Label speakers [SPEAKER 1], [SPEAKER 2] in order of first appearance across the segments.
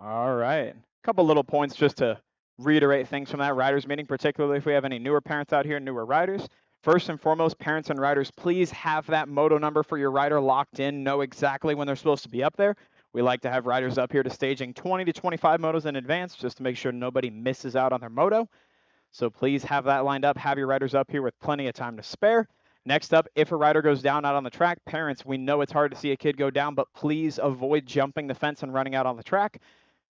[SPEAKER 1] All right. A couple little points just to reiterate things from that riders meeting, particularly if we have any newer parents out here, newer riders. First and foremost, parents and riders, please have that moto number for your rider locked in, know exactly when they're supposed to be up there. We like to have riders up here to staging 20 to 25 motos in advance just to make sure nobody misses out on their moto. So please have that lined up. Have your riders up here with plenty of time to spare. Next up, if a rider goes down out on the track, parents, we know it's hard to see a kid go down, but please avoid jumping the fence and running out on the track.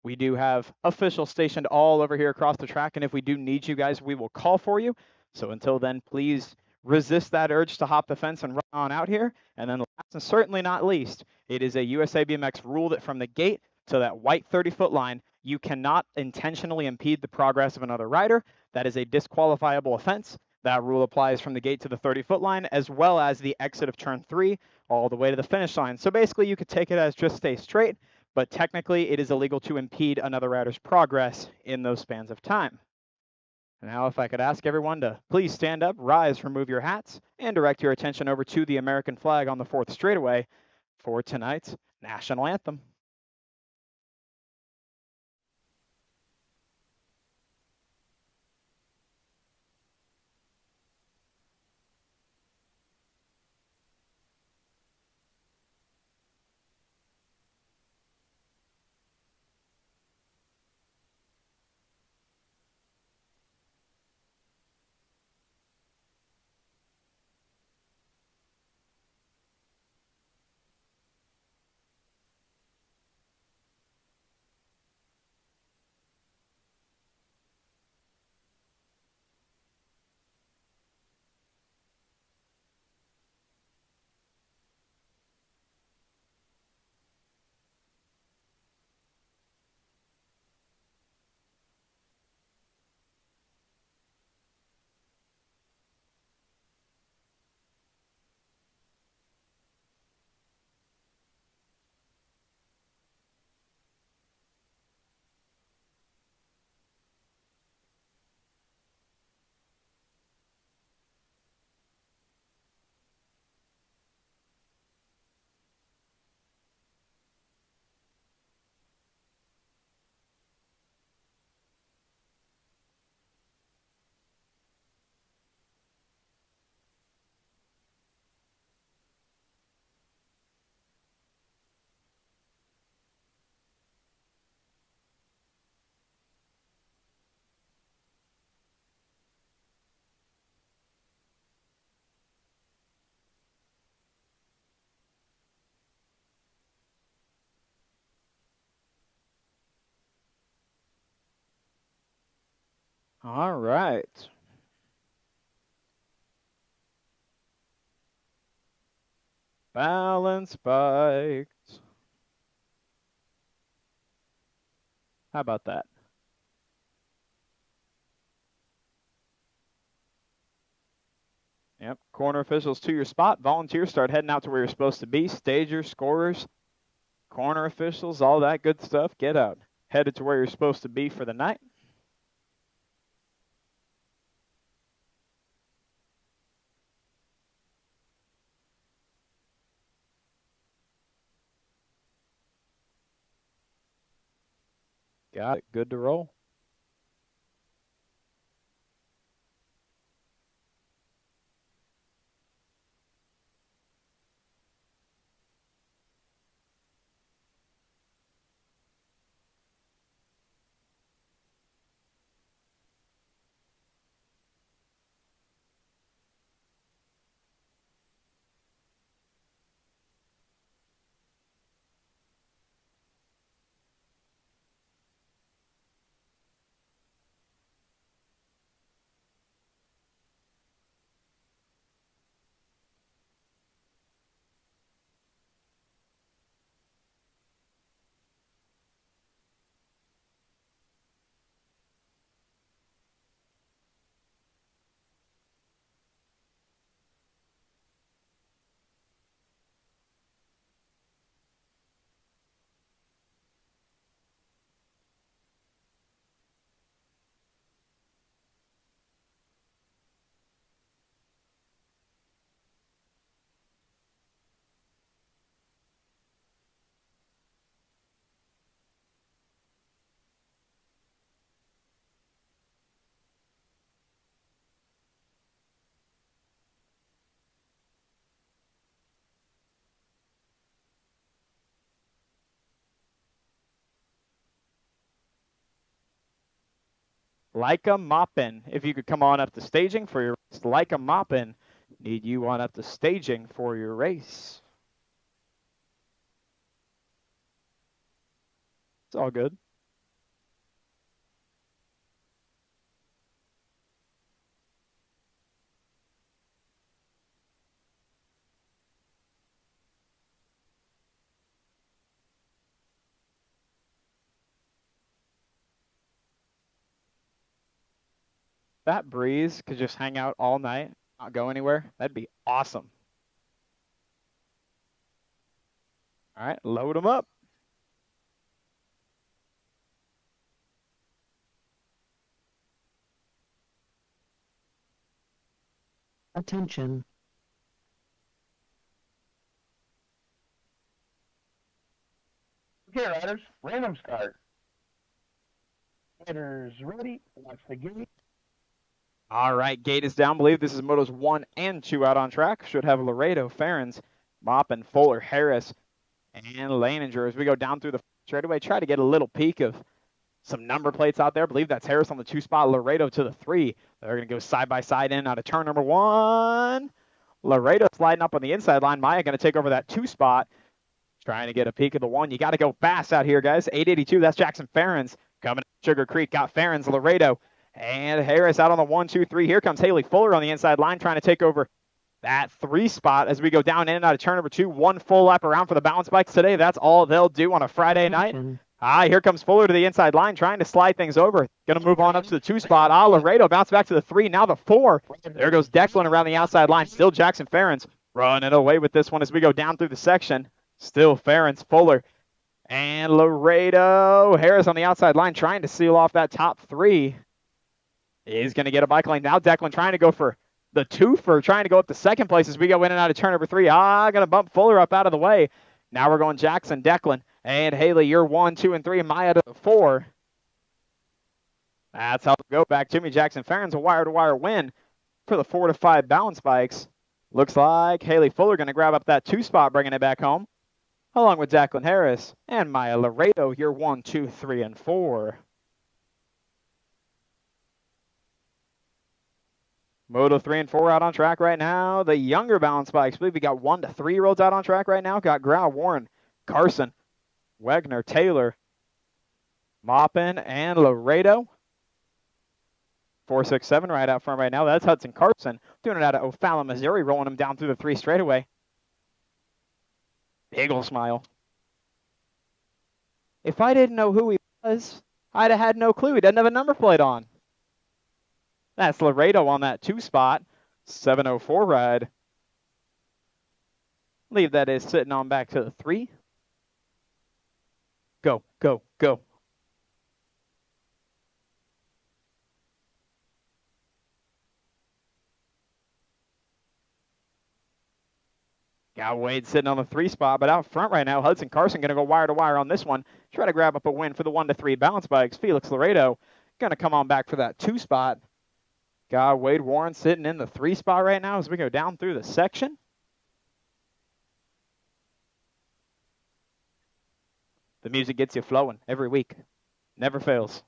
[SPEAKER 1] We do have officials stationed all over here across the track, and if we do need you guys, we will call for you. So until then, please resist that urge to hop the fence and run on out here. And then last and certainly not least, it is a USA BMX rule that from the gate to that white 30-foot line, you cannot intentionally impede the progress of another rider. That is a disqualifiable offense. That rule applies from the gate to the 30-foot line, as well as the exit of turn 3 all the way to the finish line. So basically, you could take it as just stay straight, but technically it is illegal to impede another rider's progress in those spans of time. Now, if I could ask everyone to please stand up, rise, remove your hats, and direct your attention over to the American flag on the 4th straightaway for tonight's national anthem. All right. Balance bikes. How about that? Yep. Corner officials to your spot. Volunteers start heading out to where you're supposed to be. Stagers, scorers, corner officials, all that good stuff. Get out. Headed to where you're supposed to be for the night. Got it. Good to roll. Like a Moppin. If you could come on up to staging for your race. Like a Moppin. Need you on up to staging for your race. It's all good. That Breeze could just hang out all night, not go anywhere. That'd be awesome. All right, load them up.
[SPEAKER 2] Attention.
[SPEAKER 3] Okay, riders, random start. Riders ready, watch the gate.
[SPEAKER 1] All right, gate is down. Believe this is motos 1 and 2 out on track. Should have Laredo, Ferens, Moppin, Fuller, Harris, and Leininger as we go down through the straightaway. Try to get a little peek of some number plates out there. Believe that's Harris on the 2 spot, Laredo to the 3. They're going to go side by side in out of turn number 1. Laredo sliding up on the inside line. Maya going to take over that 2 spot. Trying to get a peek of the 1. You got to go fast out here, guys. 882, that's Jackson Ferens. Coming to Sugar Creek, got Ferens, Laredo, and Harris out on the 1, 2, 3. Here comes Haley Fuller on the inside line trying to take over that 3 spot as we go down in and out of turn number 2. 1 full lap around for the balance bikes today. That's all they'll do on a Friday night. Here comes Fuller to the inside line trying to slide things over. Going to move on up to the 2 spot. Laredo bounce back to the 3. Now the 4. There goes Declan around the outside line. Still Jackson Ferens running away with this one as we go down through the section. Still Ferens, Fuller, and Laredo. Harris on the outside line trying to seal off that top 3. He's going to get a bike lane. Now Declan trying to go for the 2 for trying to go up to second place as we go in and out of turn number 3. Going to bump Fuller up out of the way. Now we're going Jackson, Declan, and Haley. You're 1, 2, and 3. And Maya to the 4. That's how it go back. Jimmy Jackson Ferens, a wire-to-wire win for the 4 to 5 balance bikes. Looks like Haley Fuller going to grab up that 2 spot, bringing it back home, along with Declan Harris and Maya Laredo. You're 1, 2, 3, and 4. Moto 3 and 4 out on track right now. The younger balance bikes, I believe we got 1 to 3-year-olds out on track right now. Got Grau, Warren, Carson, Wegner, Taylor, Moppin, and Laredo. 4, 6, 7 right out front right now. That's Hudson Carson doing it out of O'Fallon, Missouri, rolling him down through the 3 straightaway. Big ol' smile. If I didn't know who he was, I'd have had no clue. He doesn't have a number plate on. That's Laredo on that 2 spot. 704 ride. Leave that is sitting on back to the 3. Go, go, go. Got Wade sitting on the 3 spot, but out front right now, Hudson Carson going to go wire to wire on this one. Try to grab up a win for the 1 to 3 balance bikes. Felix Laredo going to come on back for that 2 spot. Got Wade Warren sitting in the 3 spot right now as we go down through the section. The music gets you flowing every week. Never fails.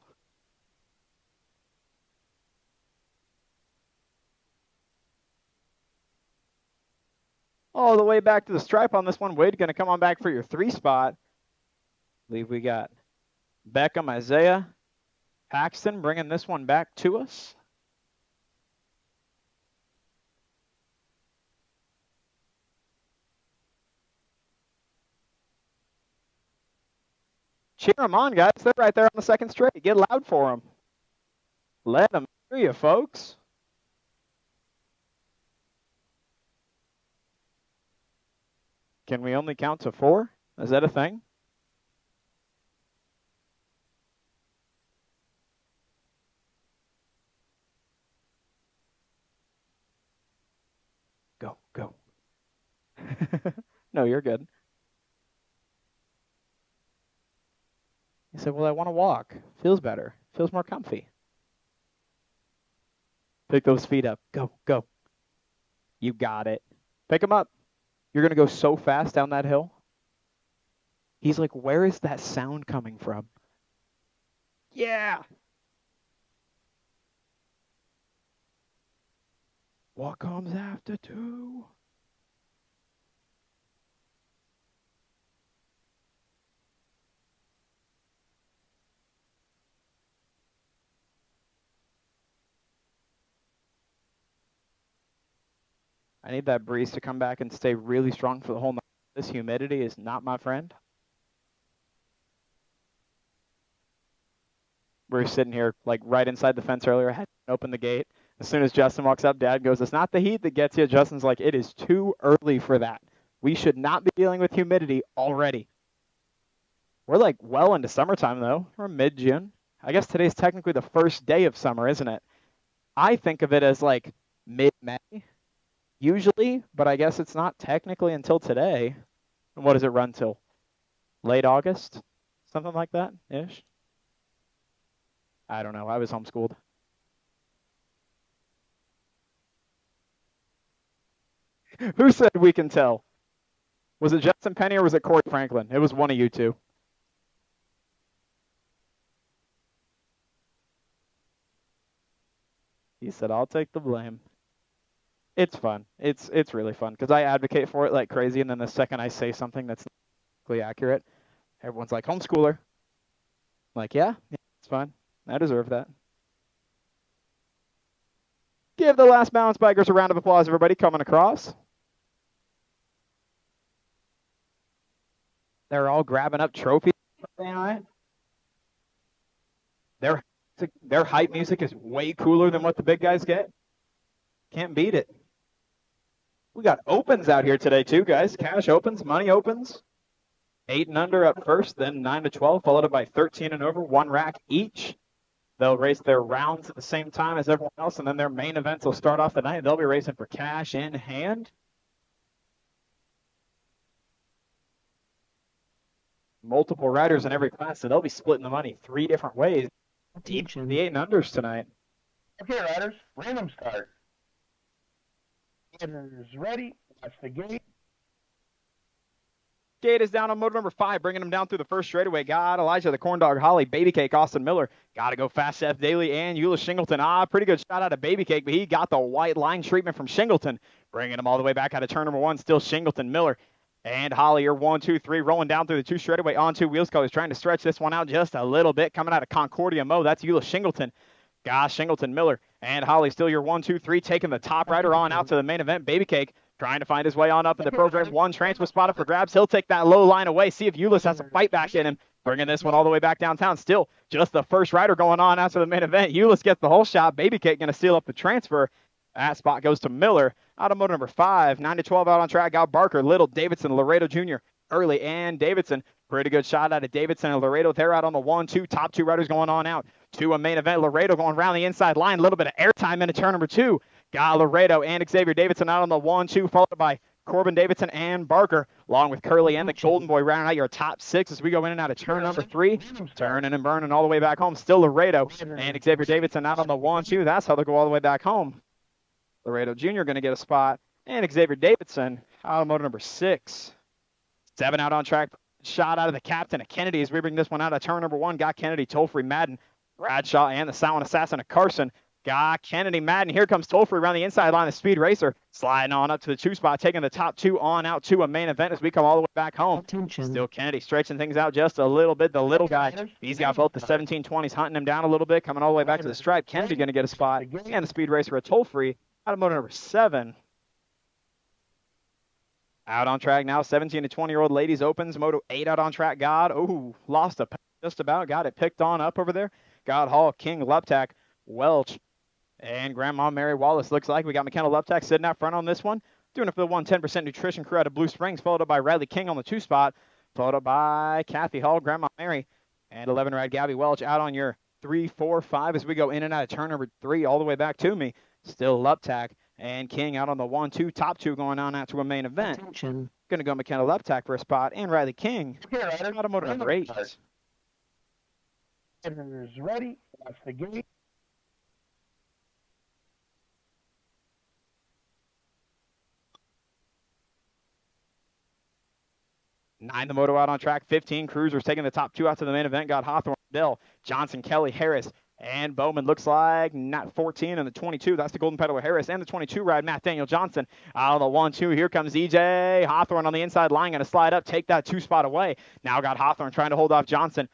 [SPEAKER 1] All the way back to the stripe on this one. Wade going to come on back for your 3 spot. I believe we got Beckham, Isaiah, Paxton bringing this one back to us. Cheer them on, guys. They're right there on the second straight. Get loud for them. Let them hear you, folks. Can we only count to 4? Is that a thing? Go, go. No, you're good. He said, well, I want to walk. Feels better. Feels more comfy. Pick those feet up. Go, go. You got it. Pick them up. You're going to go so fast down that hill. He's like, where is that sound coming from? Yeah. What comes after 2? I need that breeze to come back and stay really strong for the whole night. This humidity is not my friend. We were sitting here like right inside the fence earlier. I had to open the gate. As soon as Justin walks up, Dad goes, "It's not the heat that gets you." Justin's like, "It is too early for that. We should not be dealing with humidity already." We're like well into summertime though. We're mid-June. I guess today's technically the first day of summer, isn't it? I think of it as like mid-May usually, but I guess it's not technically until today. And what does it run till? Late August? Something like that ish. I don't know. I was homeschooled. Who said we can tell? Was it Justin Penny or was it Corey Franklin? It was one of you two. He said, "I'll take the blame." It's fun. It's really fun because I advocate for it like crazy, and then the second I say something that's not exactly accurate, everyone's like, "Homeschooler." I'm like, yeah, it's fine. I deserve that. Give the last balance bikers a round of applause, everybody coming across. They're all grabbing up trophies. Their hype music is way cooler than what the big guys get. Can't beat it. We got opens out here today too, guys. Cash opens, money opens. 8 and under up first, then 9 to 12, followed by 13 and over, one rack each. They'll race their rounds at the same time as everyone else, and then their main events will start off the night. They'll be racing for cash in hand. Multiple riders in every class, so they'll be splitting the money 3 different ways. Deep in the 8 and unders tonight.
[SPEAKER 3] Okay, riders, random start. Riders ready, watch the gate.
[SPEAKER 1] Gate is down on motor number 5, bringing him down through the first straightaway. Got Elijah the Corn Dog, Holly, Baby Cake, Austin Miller. Got to go fast, Seth Daly, and Eula Shingleton. Pretty good shot out of Baby Cake, but he got the white line treatment from Shingleton, bringing him all the way back out of turn number 1. Still Shingleton, Miller, and Holly are 1, 2, 3, rolling down through the 2 straightaway on 2 wheels colors, trying to stretch this one out just a little bit. Coming out of Concordia Mo, that's Eula Shingleton. Gosh, Shingleton, Miller, and Holly still your 1, 2, 3, taking the top rider on out to the main event. Baby Cake trying to find his way on up in the program. 1 transfer spotted for grabs. He'll take that low line away. See if Ulyss has a fight back in him. Bringing this one all the way back downtown. Still just the first rider going on after the main event. Ulyss gets the whole shot. Baby Cake going to steal up the transfer. That spot goes to Miller. Out of motor number 5. 9 to 12 out on track. Got Barker, Little, Davidson, Laredo Jr. early, and Davidson. Pretty good shot out of Davidson and Laredo. They're out on the 1, 2. Top 2 riders going on out to a main event. Laredo going around the inside line. A little bit of airtime into turn number 2. Got Laredo and Xavier Davidson out on the 1, 2, followed by Corbin Davidson and Barker, along with Curly and the Golden Boy, rounding out your top 6 as we go in and out of turn number 3. Turning and burning all the way back home. Still Laredo and Xavier Davidson out on the 1, 2. That's how they go all the way back home. Laredo Jr. going to get a spot. And Xavier Davidson out of motor number 6. 7 out on track. Shot out of the captain of Kennedy as we bring this one out of turn number 1. Got Kennedy, Tollfree, Madden, Bradshaw, and the silent assassin of Carson. Got Kennedy, Madden. Here comes Tollfree around the inside line. The Speed Racer sliding on up to the 2 spot, taking the top 2 on out to a main event as we come all the way back home.
[SPEAKER 2] Attention.
[SPEAKER 1] Still Kennedy stretching things out just a little bit. The little guy, he's got both the 1720s hunting him down a little bit, coming all the way back to the stripe. Kennedy going to get a spot, and the Speed Racer, a Tollfree out of motor number 7. Out on track now, 17 to 20-year-old ladies opens. Moto 8 out on track. God, lost a just about. Got it picked on up over there. God Hall, King, Luptak, Welch, and Grandma Mary Wallace. Looks like we got McKenna Luptak sitting out front on this one. Doing it for the 110% nutrition crew out of Blue Springs, followed up by Riley King on the 2 spot, followed up by Kathy Hall, Grandma Mary, and 11 ride Gabby Welch out on your 3, 4, 5 as we go in and out of turn number 3 all the way back to me. Still Luptak and King out on the 1, 2, top 2 going on out to a main event.
[SPEAKER 2] Attention.
[SPEAKER 1] Going to go McKenna Luptak for a spot, and Riley King out of motor number 8.
[SPEAKER 3] Riders ready, watch the gate.
[SPEAKER 1] Nine the moto out on track. 15 cruisers taking the top 2 out to the main event. Got Hawthorne, Bill, Johnson, Kelly, Harris, And Bowman looks like not 14 and the 22. That's the Golden Peddler Harris and the 22 ride, Matt Daniel Johnson. Out of the 1-2, here comes EJ Hawthorne on the inside line, going to slide up, take that 2 spot away. Now got Hawthorne trying to hold off Johnson.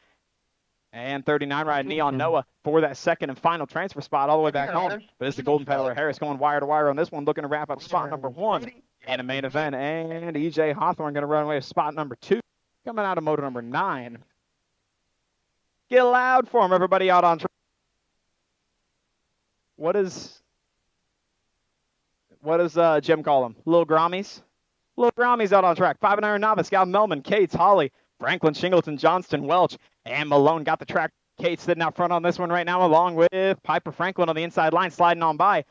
[SPEAKER 1] And 39 ride Neon Noah for that second and final transfer spot all the way back home. But it's the Golden Peddler Harris going wire to wire on this one, looking to wrap up spot number 1 in the main event. And EJ Hawthorne going to run away with spot number 2, coming out of moto number 9. Get loud for him, everybody out on track. What does Jim call them? Little Grommies? Little Grommies out on track. 5-iron novice. Got Melman, Cates, Holly, Franklin, Shingleton, Johnston, Welch, and Malone got the track. Cates sitting out front on this one right now, along with Piper Franklin on the inside line, sliding on by.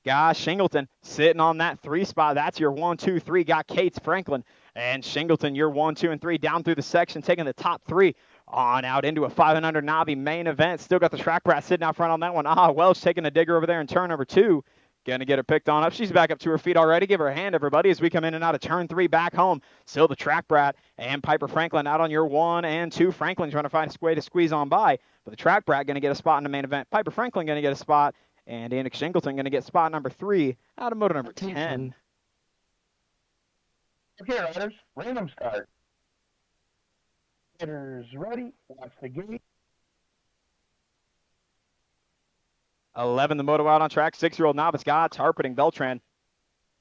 [SPEAKER 1] Got Shingleton sitting on that 3 spot. That's your 1, 2, 3. Got Cates, Franklin, and Shingleton, your 1, 2, and 3 down through the section, taking the top 3 on out into a 500 Navi main event. Still got the track rat sitting out front on that one. Welch taking a digger over there in turn number 2. Going to get her picked on up. She's back up to her feet already. Give her a hand, everybody, as we come in and out of turn 3 back home. Still the track brat and Piper Franklin out on your 1 and 2. Franklin trying to find a way to squeeze on by. But the track brat going to get a spot in the main event. Piper Franklin going to get a spot. And Anik Shingleton going to get spot number 3 out of moto number 10.
[SPEAKER 3] Okay, riders, random start. Riders ready, watch the gate.
[SPEAKER 1] 11, the moto out on track. 6-year-old novice got Tarpeting, Beltran.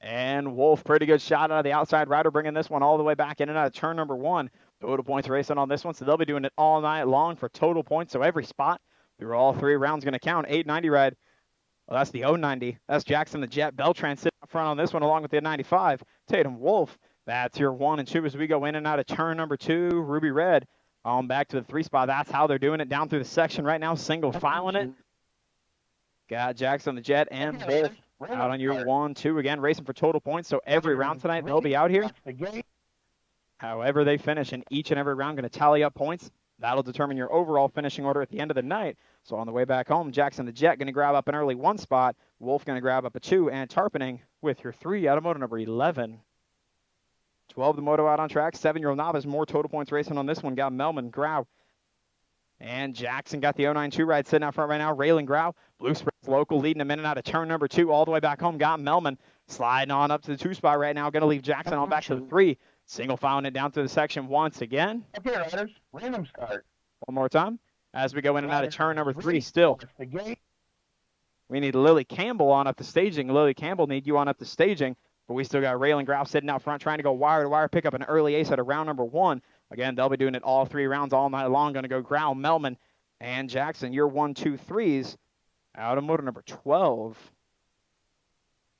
[SPEAKER 1] And Wolf, pretty good shot out of the outside rider, bringing this one all the way back in and out of turn number 1. Total points racing on this one, so they'll be doing it all night long for total points. So every spot through all 3 rounds going to count. 890 ride. Well, that's the 090. That's Jackson the Jet. Beltran sitting up front on this one along with the 95. Tatum Wolf. That's your 1 and 2 as we go in and out of turn number 2. Ruby Red on back to the 3 spot. That's how they're doing it down through the section right now. Single filing it. Got Jackson the Jet and Wolf out on your 1, 2 again, racing for total points. So every round tonight, they'll be out here. However they finish in each and every round, going to tally up points. That'll determine your overall finishing order at the end of the night. So on the way back home, Jackson the Jet going to grab up an early 1 spot. Wolf going to grab up a 2, and Tarpening with your 3 out of moto number 11. 12, the moto out on track. 7-year-old novice, more total points racing on this one. Got Melman, Grau, and Jackson got the 092 ride sitting out front right now. Raylan Grau, Blue Springs local, leading him in and out of turn number 2 all the way back home. Got Melman sliding on up to the 2 spot right now. Going to leave Jackson on back to the 3. Single filing it down through the section once again.
[SPEAKER 3] Okay, riders, random start.
[SPEAKER 1] One more time as we go in and out of turn number 3 still. We need Lily Campbell on up the staging. Lily Campbell need you on up the staging. But we still got Raylan Grau sitting out front trying to go wire to wire, pick up an early ace out of round number 1. Again, they'll be doing it all 3 rounds all night long. Going to go Grau, Melman, and Jackson. Your 1, 2, 3s out of motor number 12.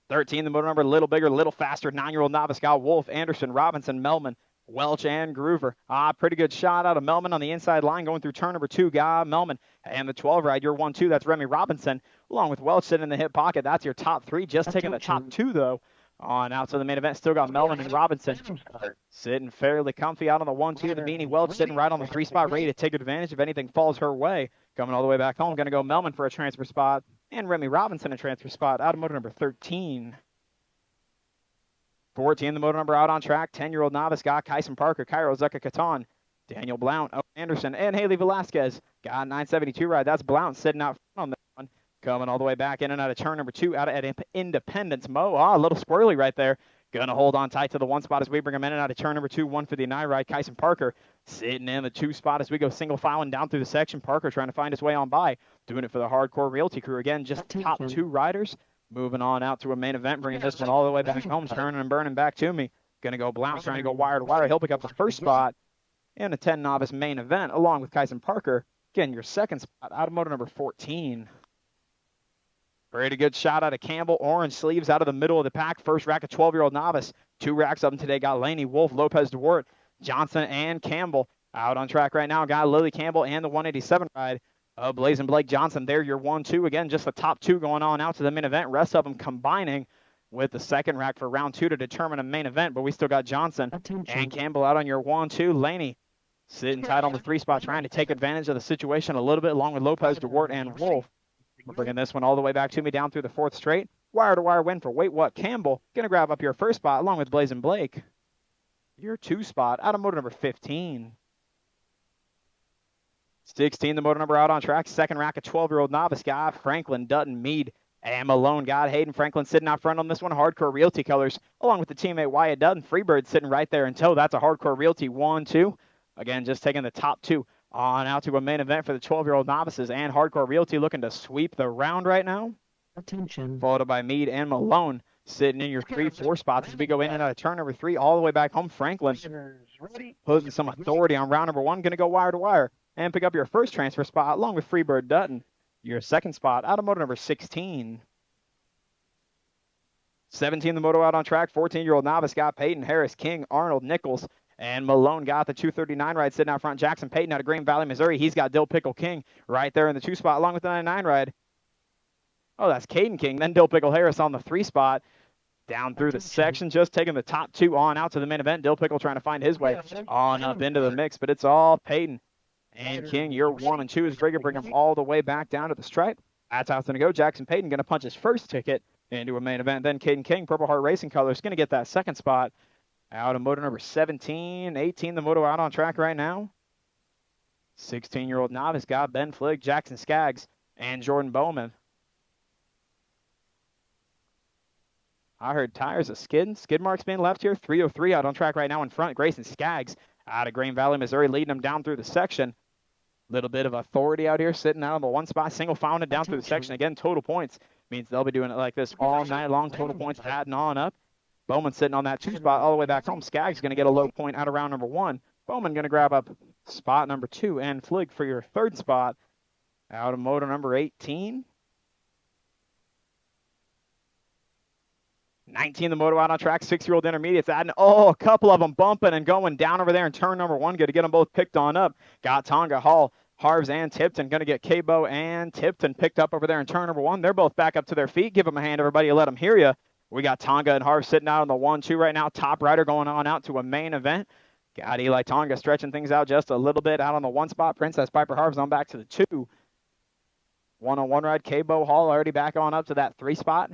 [SPEAKER 1] 13, the motor number a little bigger, a little faster. 9-year-old novice got Wolf, Anderson, Robinson, Melman, Welch, and Groover. Pretty good shot out of Melman on the inside line going through turn number 2. Got Melman. And the 12 ride, your 1, 2, that's Remy Robinson, along with Welch sitting in the hip pocket. That's your top 3. Just taking the top 2, though. On out to the main event, still got Melvin and Robinson sitting fairly comfy out on the 1, 2. The Beanie Welch sitting right on the 3 spot, ready to take advantage if anything falls her way. Coming all the way back home, going to go Melman for a transfer spot, and Remy Robinson a transfer spot out of motor number 13. 14, the motor number out on track. 10-year-old novice got Kyson Parker, Cairo Zucca Catan, Daniel Blount, Owen Anderson, and Haley Velasquez. Got 972 ride. That's Blount sitting out front on that one. Coming all the way back in and out of turn number 2 out at Independence. Mo, a little squirrely right there. Going to hold on tight to the 1 spot as we bring him in and out of turn number 2. 159 ride. Kyson Parker sitting in the 2 spot as we go single filing down through the section. Parker trying to find his way on by. Doing it for the Hardcore Realty crew. Again, just top 2 riders. Moving on out to a main event, bringing this one all the way back home. Turning and burning back to me. Going to go Blount trying to go wire to wire. He'll pick up the 1st spot in a 10 novice main event along with Kyson Parker. Again, your 2nd spot out of motor number 14. Pretty good shot out of Campbell. Orange sleeves out of the middle of the pack. First rack of 12-year-old novice. 2 racks of them today. Got Laney, Wolf, Lopez, DeWart, Johnson, and Campbell out on track right now. Got Lily Campbell and the 187 ride of Blazing Blake Johnson. There, your 1, 2. Again, just the top 2 going on out to the main event. Rest of them combining with the 2nd rack for round 2 to determine a main event. But we still got Johnson and Campbell out on your 1, 2. Laney sitting tight on the 3 spot, trying to take advantage of the situation a little bit, along with Lopez, DeWart, and Wolf. We're bringing this one all the way back to me down through the 4th straight. Wire-to-wire win for Wait What Campbell. Going to grab up your 1st spot along with Blazing Blake. Your 2 spot out of motor number 15. 16, the motor number out on track. Second rack, a 12-year-old novice guy. Franklin, Dutton, Mead, and Malone got Hayden Franklin sitting out front on this one. Hardcore Realty colors, along with the teammate Wyatt Dutton. Freebird sitting right there in tow. That's a Hardcore Realty 1-2. Again, just taking the top two on out to a main event for the 12-year-old novices, and Hardcore Realty looking to sweep the round right now.
[SPEAKER 2] Attention.
[SPEAKER 1] Followed by Mead and Malone sitting in your 3-4 spots as we go in and out of turn number 3 all the way back home. Franklin putting some authority on round number 1, going to go wire to wire and pick up your first transfer spot along with Freebird Dutton. Your second spot out of motor number 16. 17, the moto out on track. 14-year-old novice got Peyton, Harris, King, Arnold, Nichols, and Malone got the 239 ride sitting out front. Jackson Peyton out of Green Valley, Missouri. He's got Dill Pickle King right there in the 2 spot along with the 99 ride. Oh, that's Caden King. Then Dill Pickle Harris on the 3 spot. Down through the section, just taking the top 2 on out to the main event. Dill Pickle trying to find his way on up into the mix, but it's all Peyton and King. Your 1 and 2 is Brigger, bring him all the way back down to the stripe. That's how it's going to go. Jackson Peyton going to punch his first ticket into a main event. Then Caden King, Purple Heart Racing colors, going to get that second spot out of motor number 17. 18, the moto out on track right now. 16-year-old novice got Ben Fligg, Jackson Skaggs, and Jordan Bowman. I heard tires of skid marks being left here. 303 out on track right now in front. Grayson Skaggs out of Green Valley, Missouri, leading them down through the section. Little bit of authority out here, sitting out on the 1 spot. Single founded down through the section. Again, total points means they'll be doing it like this all night long. Total points adding on up. Bowman sitting on that 2 spot all the way back home. Skaggs going to get a low point out of round number 1. Bowman going to grab up spot number 2. And Fligg for your third spot out of motor number 18. 19, the moto out on track. 6-year-old intermediates adding, a couple of them bumping and going down over there in turn number 1. Good to get them both picked on up. Got Tonga, Hall, Harves, and Tipton. Going to get Cabo and Tipton picked up over there in turn number 1. They're both back up to their feet. Give them a hand, everybody. Let them hear you. We got Tonga and Harves sitting out on the 1-2 right now. Top rider going on out to a main event. Got Eli Tonga stretching things out just a little bit out on the 1 spot. Princess Piper Harves on back to the 2. 1-on-1 ride. Cabo, Hall already back on up to that 3 spot.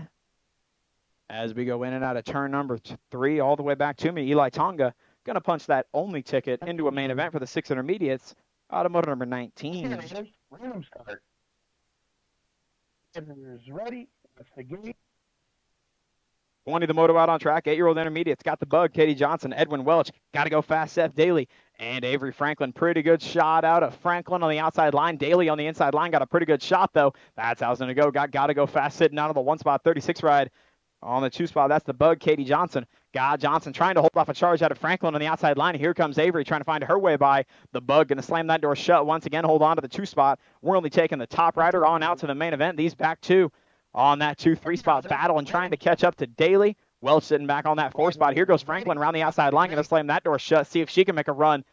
[SPEAKER 1] As we go in and out of turn number 3 all the way back to me, Eli Tonga going to punch that only ticket into a main event for the 6 intermediates. Automotive number 19.
[SPEAKER 3] Random start. Ready. That's the gate.
[SPEAKER 1] 20, the moto out on track. 8-year-old intermediates got the bug. Katie Johnson, Edwin Welch. Got to go fast. Seth Daly and Avery Franklin. Pretty good shot out of Franklin on the outside line. Daly on the inside line. Got a pretty good shot, though. That's how it's going to go. Got to go fast sitting out on the 1 spot. 36 ride. On the 2 spot, that's the bug, Katie Johnson. God Johnson trying to hold off a charge out of Franklin on the outside line. Here comes Avery trying to find her way by. The bug going to slam that door shut once again. Hold on to the 2 spot. We're only taking the top rider on out to the main event. These back 2 on that 2-3 spot battle and trying to catch up to Daly. Welch sitting back on that 4 spot. Here goes Franklin around the outside line. Going to slam that door shut. See if she can make a run.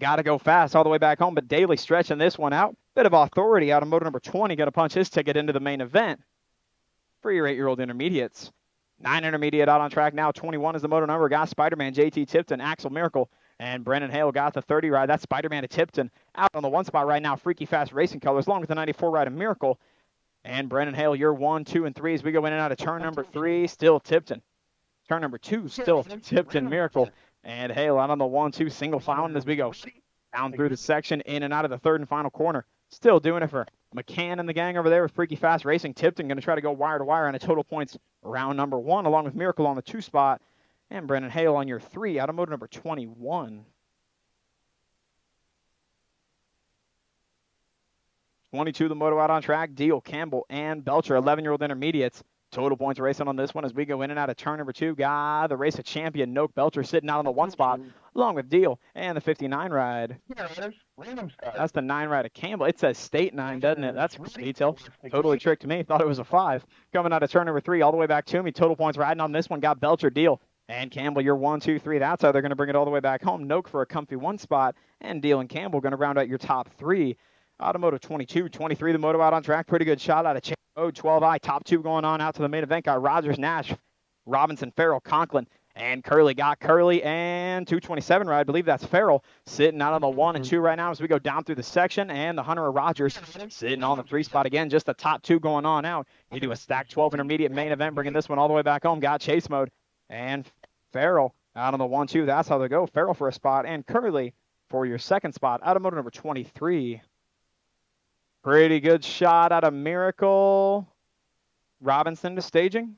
[SPEAKER 1] Got to go fast all the way back home, but Daly stretching this one out. Bit of authority out of motor number 20. Going to punch his ticket into the main event for your 8-year-old intermediates. 9 intermediate out on track now. 21 is the motor number. Got Spider-Man, JT Tipton, Axel Miracle, and Brennan Hale got the 30 ride. That's Spider-Man to Tipton. Out on the 1 spot right now. Freaky Fast Racing colors, along with the 94 ride of Miracle. And Brennan Hale, your 1, 2, and 3 as we go in and out of turn number 3. Still Tipton. Turn number 2, still Tipton, Miracle. And Hale out on the 1-2 single found as we go down through the section, in and out of the 3rd and final corner. Still doing it for McCann and the gang over there with Freaky Fast Racing. Tipton going to try to go wire to wire on a total points round number 1, along with Miracle on the 2 spot. And Brennan Hale on your 3, automotive number 21. 22, the moto out on track. Deal, Campbell, and Belcher, 11-year-old intermediates. Total points racing on this one as we go in and out of turn number 2. Got the race of champion, Noak Belcher, sitting out on the 1 spot, along with Deal and the 59 ride.
[SPEAKER 3] Random start.
[SPEAKER 1] That's the 9 ride of Campbell. It says state 9, doesn't it? That's detail. Totally tricked me. Thought it was a 5. Coming out of turn number 3 all the way back to me. Total points riding on this one. Got Belcher, Deal, and Campbell. Your 1, 2, 3. That's how they're going to bring it all the way back home. Noak for a comfy 1 spot, and Deal and Campbell going to round out your top 3. Automotive 22, 23, the moto out on track. Pretty good shot out of Road 12I. Top 2 going on out to the main event. Got Rogers, Nash, Robinson, Farrell, Conklin, and Curley. Got Curley and 227 ride. I believe that's Farrell sitting out on the 1 and 2 right now as we go down through the section. And the Hunter of Rogers sitting on the 3 spot again. Just the top 2 going on out. You do a stack 12 intermediate main event, bringing this one all the way back home. Got chase mode and Farrell out on the 1-2. That's how they go. Farrell for a spot and Curley for your second spot. Automotive number 23. Pretty good shot out of Miracle Robinson to staging.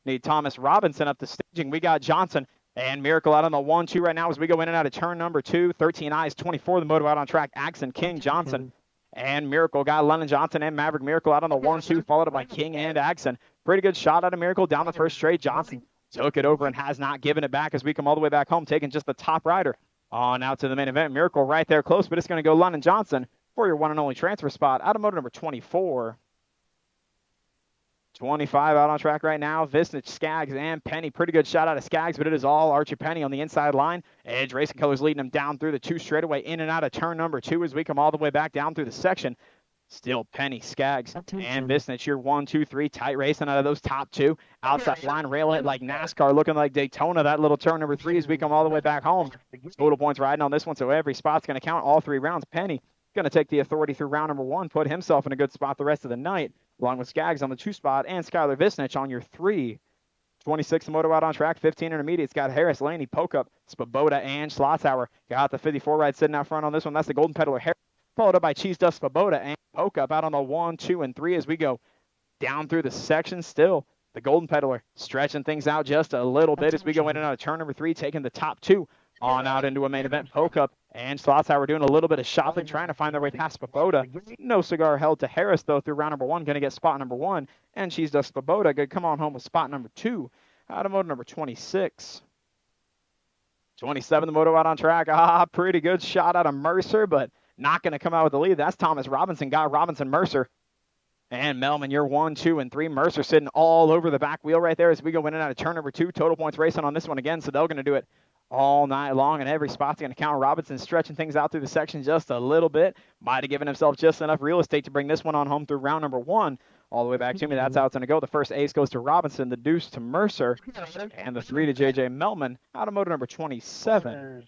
[SPEAKER 1] Need Thomas Robinson up to staging. We got Johnson and Miracle out on the 1-2 right now as we go in and out of turn number 2. 13 eyes, 24. The moto out on track. Axon, King, Johnson, and Miracle. Got Lennon Johnson and Maverick Miracle out on the 1-2, followed by King and Axon. Pretty good shot out of Miracle down the first straight. Johnson took it over and has not given it back as we come all the way back home, taking just the top rider on out to the main event. Miracle right there close, but it's going to go Lennon Johnson for your one and only transfer spot out of moto number 24. 25 out on track right now. Visnich, Skaggs, and Penny. Pretty good shot out of Skaggs, but it is all Archie Penny on the inside line. Edge Racing Colors leading him down through the 2 straightaway, in and out of turn number 2 as we come all the way back down through the section. Still Penny, Skaggs, and Visnich. Your 1, 2, 3 tight racing out of those top 2. Outside line, rail it like NASCAR, looking like Daytona. That little turn number 3 as we come all the way back home. Total points riding on this one, so every spot's going to count all 3 rounds. Penny going to take the authority through round number 1, put himself in a good spot the rest of the night, along with Skaggs on the 2 spot and Skylar Visnich on your 3. 26 moto out on track, 15 intermediates. Got Harris, Laney, Pokup, Svoboda, and Schlotzauer. Got the 54 ride sitting out front on this one. That's the Golden Peddler Harris, followed up by Cheese Dust, Svoboda, and Pokup out on the 1, 2, and 3 as we go down through the section. Still the Golden Peddler stretching things out just a little bit as we go in and out of turn number 3, taking the top 2 on out into a main event. Pokup and Schlotzauer doing a little bit of shopping, trying to find their way past Svoboda. No cigar held to Harris, though, through round number 1. Going to get spot number 1. And Cheese Dust Svoboda going to come on home with spot number 2. Out of moto number 26. 27, the moto out on track. Pretty good shot out of Mercer, but not going to come out with the lead. That's Thomas Robinson. Got Robinson, Mercer, and Melman. Your 1, 2, and 3. Mercer sitting all over the back wheel right there as we go in and out of turn number 2. Total points racing on this one again, so they're going to do it all night long, and every spot's going to count. Robinson stretching things out through the section just a little bit. Might have given himself just enough real estate to bring this one on home through round number 1. All the way back to me. That's how it's going to go. The first ace goes to Robinson, the deuce to Mercer, and the 3 to J.J. Melman out of moto number 27.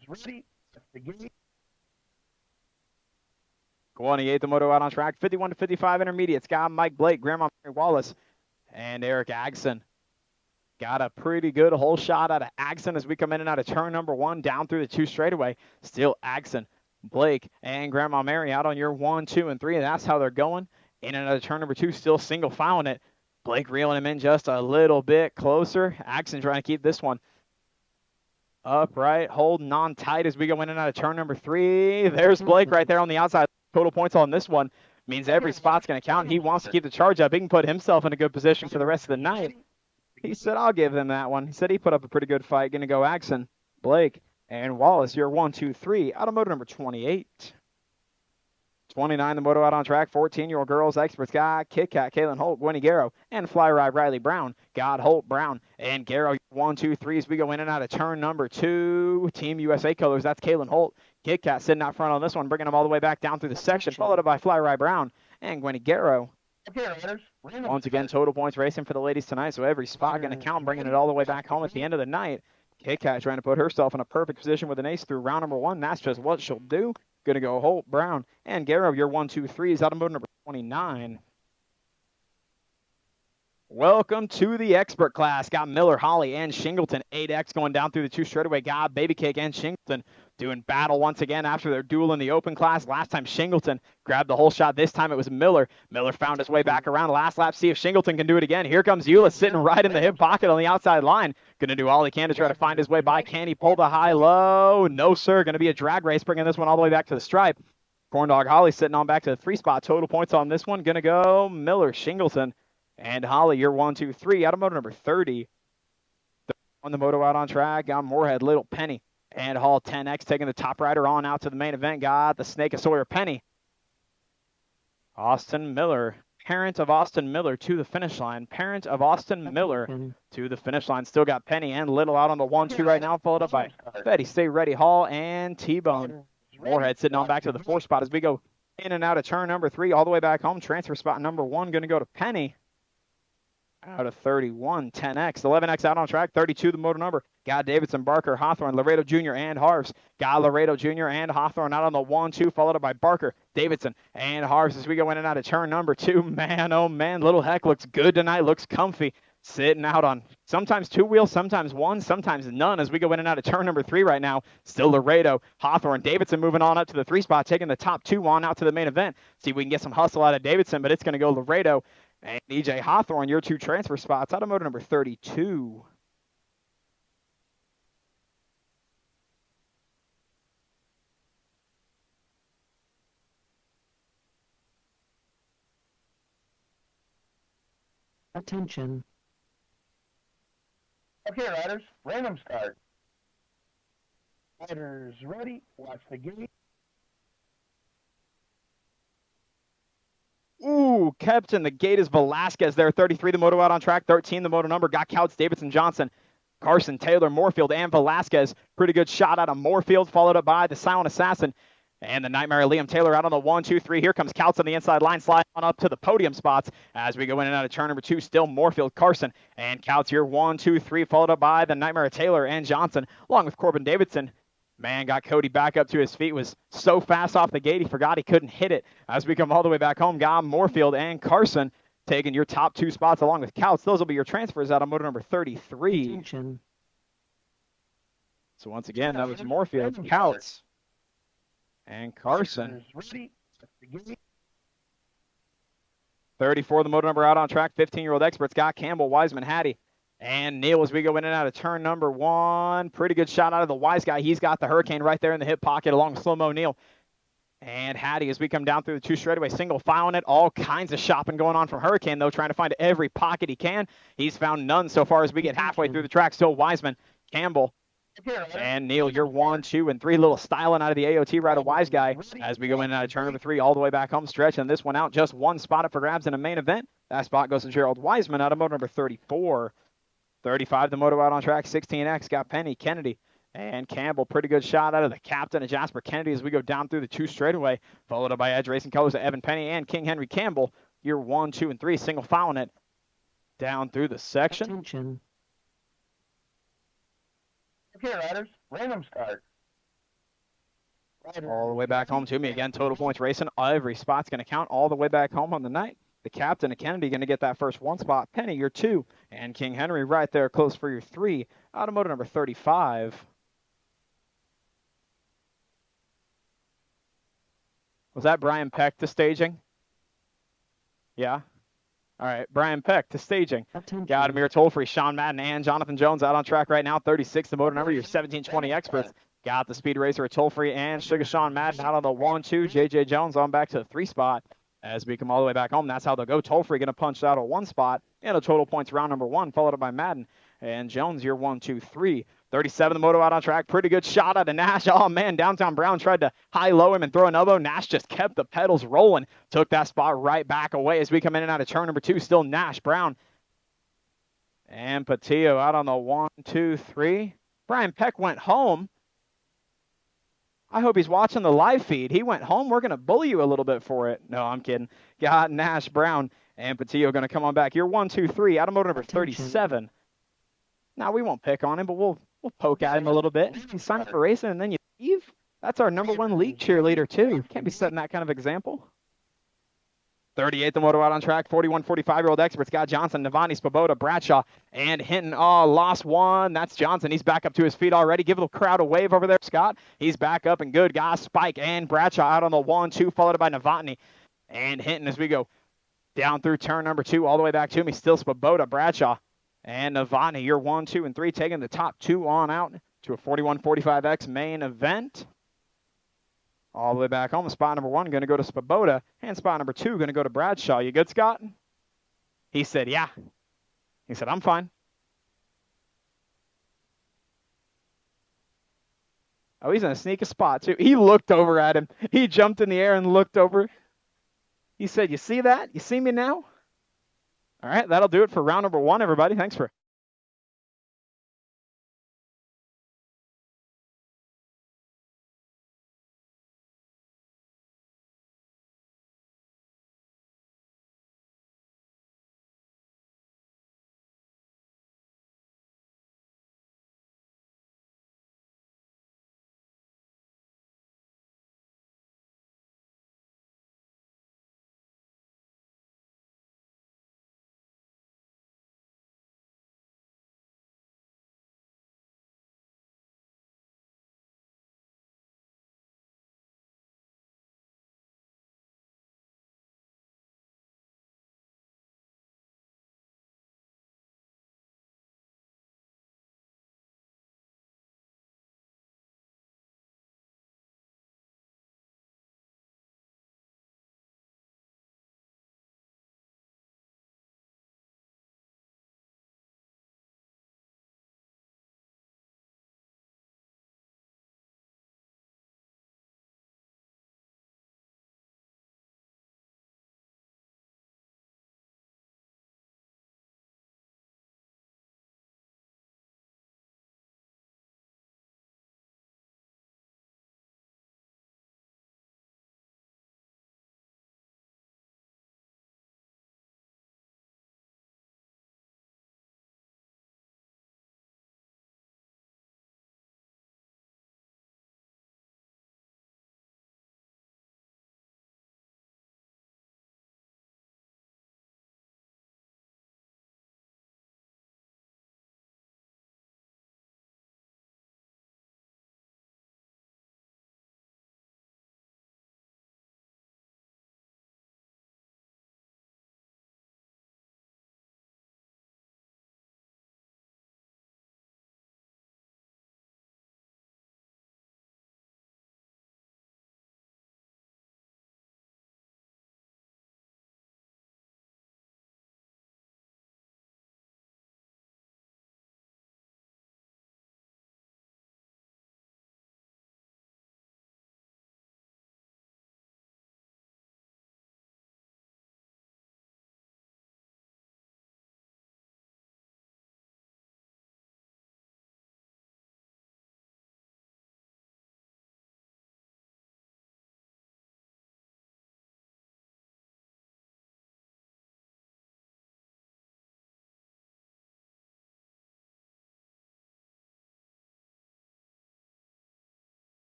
[SPEAKER 1] 28, the moto out on track. 51 to 55 intermediates. Got Mike Blake, Grandma Mary Wallace, and Eric Agson. Got a pretty good hole shot out of Agson as we come in and out of turn number 1, down through the 2 straightaway. Still Agson, Blake, and Grandma Mary out on your 1, 2, and 3. And that's how they're going. In and out of turn number 2, still single filing it. Blake reeling him in just a little bit closer. Agson trying to keep this one upright, holding on tight as we go in and out of turn number 3. There's Blake right there on the outside. Total points on this one means every spot's going to count. He wants to keep the charge up. He can put himself in a good position for the rest of the night. He said, I'll give them that one. He said he put up a pretty good fight. Going to go Agson, Blake, and Wallace. Your 1, 2, 3. Out of moto number 28. 29, the moto out on track. 14-year-old girls experts got Kit Kat, Kaylin Holt, Gwenny Garrow, and Fly Ride Riley Brown. Got Holt, Brown, and Garrow. 1, 2, 3 as we go in and out of turn number 2. Team USA colors. That's Kaylin Holt. Kit Kat sitting out front on this one, bringing them all the way back down through the section, followed up by Fly Ride Brown and Gwenny Garrow. Once again, total points racing for the ladies tonight, so every spot going to count, bringing it all the way back home at the end of the night. Kit Kat trying to put herself in a perfect position with an ace through round number 1. That's just what she'll do. Going to go Holt, Brown, and Garrow. Your 1, 2, 3s out of moto number 29. Welcome to the expert class. Got Miller, Holly, and Shingleton. 8X going down through the 2 straightaway. Got Baby Cake and Shingleton doing battle once again after their duel in the open class. Last time Shingleton grabbed the whole shot. This time it was Miller. Miller found his way back around. Last lap, see if Shingleton can do it again. Here comes Eula sitting right in the hip pocket on the outside line. Going to do all he can to try to find his way by. Can he pull the high-low? No, sir. Going to be a drag race, bringing this one all the way back to the stripe. Corn Dog Holly sitting on back to the 3 spot. Total points on this one. Going to go Miller, Shingleton, and Holly. Your 1, 2, 3 out of moto number 30. On the moto out on track, got Moorhead, Little Penny, and Hall 10X taking the top rider on out to the main event. Got the Snake of Sawyer Penny. Austin Miller, parent of Austin Miller to the finish line. Parent of Austin Miller to the finish line. Still got Penny and Little out on the 1, 2 right now, followed up by Betty, Stay Ready, Hall, and T-Bone. Moorhead sitting on back to the 4 spot as we go in and out of turn number 3, all the way back home. Transfer spot number 1 going to go to Penny. Out of 31, 10X, 11X out on track, 32 the motor number. Got Davidson, Barker, Hawthorne, Laredo Jr., and Harves. Got Laredo Jr. and Hawthorne out on the 1, 2, followed up by Barker, Davidson, and Harves as we go in and out of turn number 2. Man, oh man, Little Heck looks good tonight, looks comfy. sitting out on sometimes two wheels, sometimes one, sometimes none as we go in and out of turn number 3 right now. Still Laredo, Hawthorne, Davidson moving on up to the 3 spot, taking the top 2 on out to the main event. See if we can get some hustle out of Davidson, but it's going to go Laredo and EJ Hawthorne, your 2 transfer spots out of motor number 32.
[SPEAKER 2] Attention.
[SPEAKER 3] Okay, riders, random start. Riders ready, watch the gate.
[SPEAKER 1] Ooh, Captain, the gate is Velasquez there. 33, the moto out on track. 13, the moto number. Got Couts, Davidson, Johnson, Carson, Taylor, Moorfield, and Velasquez. Pretty good shot out of Moorfield, followed up by the Silent Assassin. And the Nightmare Liam Taylor out on the 1, 2, 3. Here comes Couts on the inside line, sliding on up to the podium spots as we go in and out of turn number 2. Still Moorfield, Carson, and Couts here 1, 2, 3, followed up by the Nightmare Taylor and Johnson, along with Corbin Davidson. Man, got Cody back up to his feet, was so fast off the gate, he forgot he couldn't hit it. As we come all the way back home, got Moorfield and Carson taking your top 2 spots along with Couts. Those will be your transfers out of motor number 33.
[SPEAKER 2] Attention.
[SPEAKER 1] So once again, that was Moorfield, Couts, and Carson.
[SPEAKER 3] Riders ready, watch the gate.
[SPEAKER 1] 34, the motor number out on track. 15-year-old experts got Campbell, Wiseman, Hattie, and Neal as we go in and out of turn number 1. Pretty good shot out of the Wise guy. He's got the Hurricane right there in the hip pocket along with Slow-Mo Neal. And Hattie as we come down through the 2 straightaway, single filing it. All kinds of shopping going on from Hurricane, though, trying to find every pocket he can. He's found none so far as we get halfway through the track. Still Wiseman, Campbell, and Neal, you're 1, 2, and 3. Little styling out of the AOT right of Wise guy as we go in and out of turn number 3 all the way back home stretch. And this one out, just 1 spot up for grabs in a main event. That spot goes to Gerald Wiseman out of motor number 34. 35, the moto out on track. 16X got Penny, Kennedy, and Campbell. Pretty good shot out of the captain of Jasper Kennedy as we go down through the 2 straightaway, followed up by Edge Racing Colors of Evan Penny and King Henry Campbell. You're 1, 2, and 3, single filing it down through the section.
[SPEAKER 2] Attention.
[SPEAKER 3] Okay, riders, random start.
[SPEAKER 1] All the way back home to me again. Total points racing. Every spot's going to count all the way back home on the night. The captain of Kennedy going to get that first 1 spot. Penny, your 2. And King Henry right there close for your 3. Automotive number 35. Was that Brian Peck to staging? Yeah. All right, Brian Peck to staging.
[SPEAKER 2] Attention.
[SPEAKER 1] Got Amir Tolfree, Sean Madden, and Jonathan Jones out on track right now. 36, the motor number. Your 1720 experts. Got the speed racer at Tolfree and Sugar Sean Madden out on the 1, 2. JJ Jones on back to the 3 spot. As we come all the way back home, that's how they'll go. Tolfree going to punch out a 1 spot and a total points round number 1, followed up by Madden. And Jones, you're 1, 2, 3. 37, the moto out on track. Pretty good shot out of Nash. Oh, man, Downtown Brown tried to high-low him and throw an elbow. Nash just kept the pedals rolling. Took that spot right back away as we come in and out of turn number 2. Still Nash, Brown, and Patillo out on the 1, 2, 3. Brian Peck went home. I hope he's watching the live feed. He went home. We're going to bully you a little bit for it. No, I'm kidding. Got Nash, Brown, and Patillo going to come on back. You're 1, 2, 3. Automotive number 37. Now, we won't pick on him, but we'll poke at him a little bit. You sign up for racing, and then you leave. That's our number 1 league cheerleader, too. Can't be setting that kind of example. 38, the moto out on track. 41, 45-year-old experts got Johnson, Navani, Svoboda, Bradshaw, and Hinton. Oh, lost 1. That's Johnson. He's back up to his feet already. Give the crowd a wave over there, Scott. He's back up and good. Guys, Spike and Bradshaw out on the 1, 2, followed by Novotny and Hinton as we go down through turn number 2 all the way back to me. Still Svoboda, Bradshaw, and Novotny. You're 1, 2, and 3, taking the top 2 on out to a 41-45X main event. All the way back home, spot number 1 going to go to Svoboda, and spot number 2 going to go to Bradshaw. You good, Scott? He said, yeah. He said, I'm fine. Oh, he's in a sneaky spot, too. He looked over at him. He jumped in the air and looked over. He said, you see that? You see me now? All right, that'll do it for round number 1, everybody. Thanks for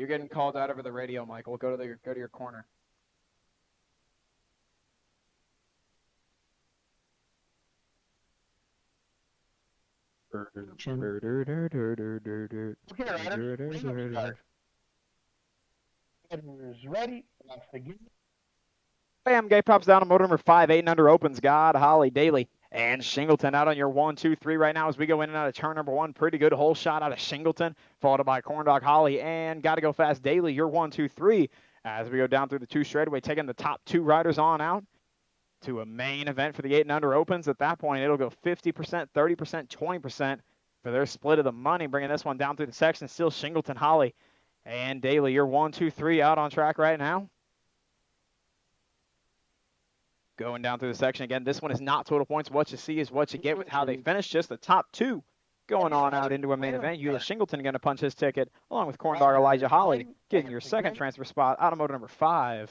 [SPEAKER 1] You're getting called out over the radio, Michael. Go to your corner.
[SPEAKER 2] Attention.
[SPEAKER 3] Okay, riders, random start. Riders ready, watch the gate.
[SPEAKER 1] Bam, gate pops down on motor number 5, 8 and under opens. God, Holly, Daly, and Shingleton out on your 1, 2, 3 right now as we go in and out of turn number 1. Pretty good hole shot out of Shingleton, followed by Corndog, Holly, and Gotta Go Fast, Daly. Your 1, 2, 3 as we go down through the 2 straightaway, taking the top 2 riders on out to a main event for the 8 and under opens. At that point, it'll go 50%, 30%, 20% for their split of the money, bringing this one down through the section. Still Shingleton, Holly, and Daly. Your 1, 2, 3 out on track right now. Going down through the section again. This one is not total points. What you see is what you get with how they finish. Just the top 2 going on out into a main event. Eula Shingleton going to punch his ticket, along with Corndog Elijah Holly, getting your second transfer spot, automotive number 5.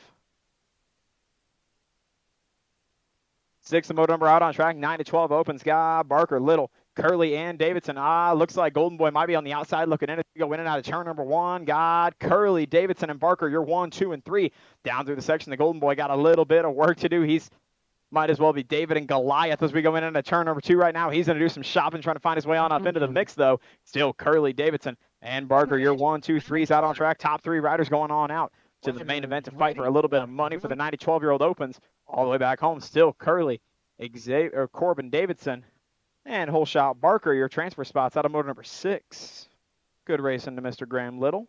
[SPEAKER 1] 6th motor number out on track, 9 to 12 opens. Barker, Little, Curley, and Davidson. Looks like Golden Boy might be on the outside looking in as we go in and out of turn number 1. Curley, Davidson, and Barker, you're 1, 2, and 3. Down through the section, the Golden Boy got a little bit of work to do. He's might as well be David and Goliath as we go in and out of turn number 2 right now. He's going to do some shopping, trying to find his way on up into the mix, though. Still Curley, Davidson, and Barker, your 1, 2, 3s out on track. Top 3 riders going on out to the main event to fight for a little bit of money for the 9 to 12-year-old opens. All the way back home, still Curley, Corbin Davidson, and hole shot Barker, your transfer spots out of motor number 6. Good racing to Mr. Graham Little.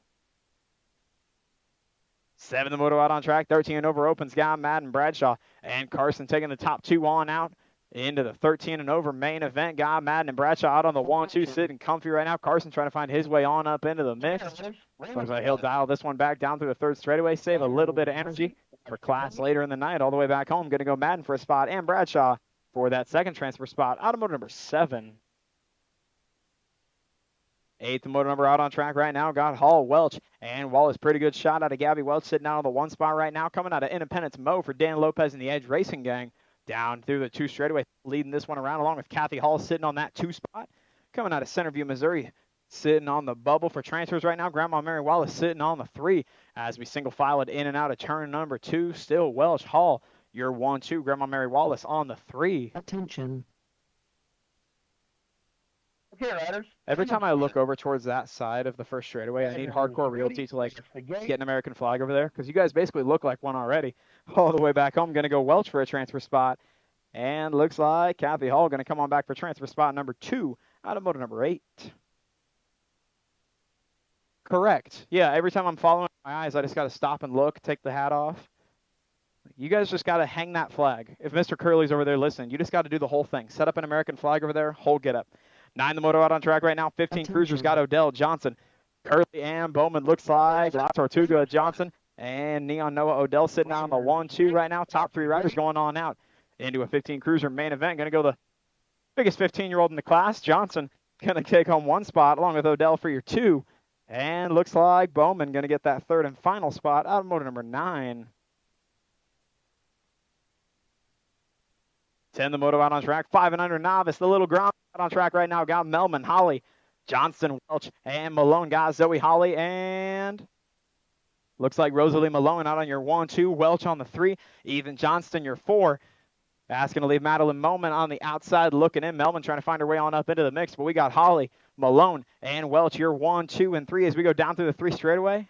[SPEAKER 1] 7 the moto out on track, 13 and over opens. Madden, Bradshaw, and Carson taking the top 2 on out into the 13 and over main event. Madden, and Bradshaw out on the 1, 2, sitting comfy right now. Carson trying to find his way on up into the mix. Looks like he'll dial this one back down through the 3rd straightaway, save a little bit of energy for class later in the night. All the way back home, going to go Madden for a spot, and Bradshaw for that second transfer spot, automotive number 7. 8th motor number out on track right now. Got Hall, Welch, and Wallace. Pretty good shot out of Gabby Welch, sitting out on the 1 spot right now. Coming out of Independence Mo for Dan Lopez and the Edge Racing Gang. Down through the 2 straightaway, leading this one around along with Kathy Hall sitting on that 2 spot. Coming out of Centerview, Missouri, sitting on the bubble for transfers right now. Grandma Mary Wallace sitting on the 3 as we single filed in and out of turn number 2. Still Welch, Hall, your 1, 2. Grandma Mary Wallace on the 3.
[SPEAKER 2] Attention.
[SPEAKER 3] Okay, riders.
[SPEAKER 1] Every time I look over towards that side of the 1st straightaway, I need Hardcore Realty to like get an American flag over there because you guys basically look like one already. All the way back home, going to go Welch for a transfer spot. And looks like Kathy Hall going to come on back for transfer spot number 2 out of motor number 8. Correct. Yeah, every time I'm following my eyes, I just got to stop and look, take the hat off. You guys just got to hang that flag. If Mr. Curley's over there listening, you just got to do the whole thing. Set up an American flag over there, whole get up. 9 the moto out on track right now. 15 cruisers got Odell, Johnson, Curley, and Bowman. Looks like La Tortuga, Johnson, and Neon Noah Odell sitting out on the 1, 2 right now. Top 3 riders going on out into a 15 cruiser main event. Going to go the biggest 15-year-old in the class. Johnson going to take home 1 spot along with Odell for your 2. And looks like Bowman going to get that 3rd and final spot out of motor number 9. 10 the moto out on track. 5 and under novice. The little ground out on track right now. Got Melman, Holly, Johnston, Welch, and Malone. Got Zoe Holly and looks like Rosalie Malone out on your 1, 2. Welch on the 3. Ethan Johnston, your 4. Asking to leave Madeline Melman on the outside looking in. Melman trying to find her way on up into the mix. But we got Holly, Malone, and Welch, your 1, 2, and 3 as we go down through the 3 straightaway.